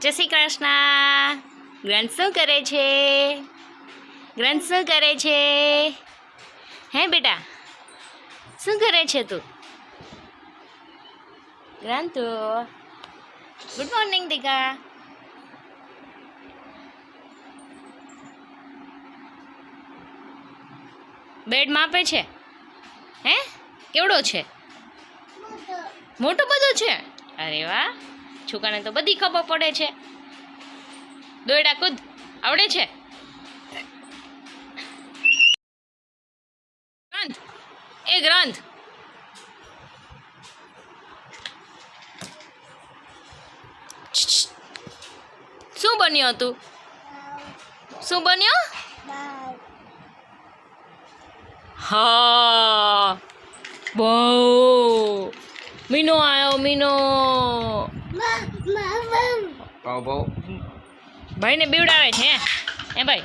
જય શ્રી કૃષ્ણ. ગ્રંથ શું કરે છે? ગ્રંથ શું કરે છે? હે બેટા, શું કરે છે તું? ગ્રંથ, ગુડ મોર્નિંગ દીકા. બેડ માપે છે? હે, કેવડો છે? મોટું બધું છે. અરે વાહ, છોકરાને તો બધી ખબર પડે છે. દોયડા કૂદ આવડે છે? ગ્રંથ, એ ગ્રંથ, શું બન્યો તું? શું બન્યો? હા, બહુ મીનો આવ્યો. મીનો ભાઈને બીવડાવે છે. હે ભાઈ,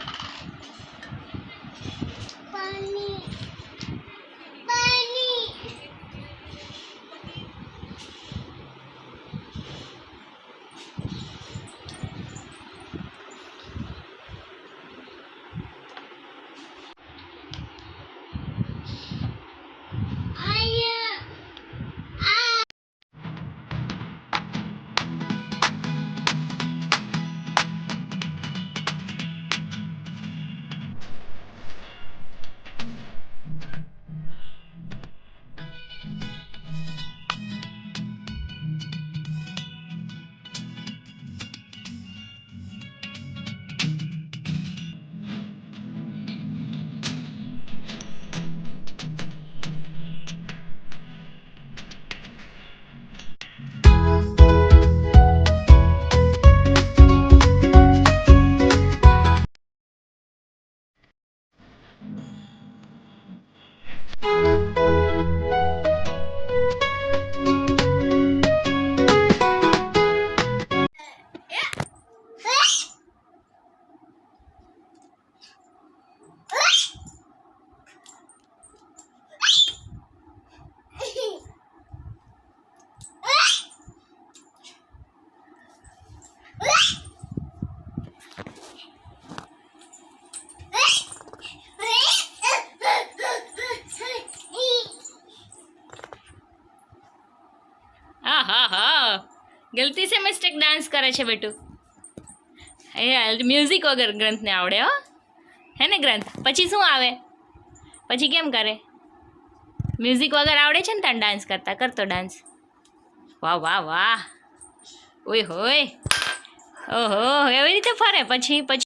હા, ગલતી से मिस्टेक डांस करे છે બેટું. એ મ્યુઝિક વગર ગ્રંથને આવડે હો. હે ને ગ્રંથ? પછી શું આવે? પછી કેમ કરે? મ્યુઝિક વગર આવડે છે ને તને ડાન્સ કરતા? કરતો ડાન્સ. વાહ વાહ વાહ. ઓય હોય, ઓહો, એવી રીતે ફરે. પછી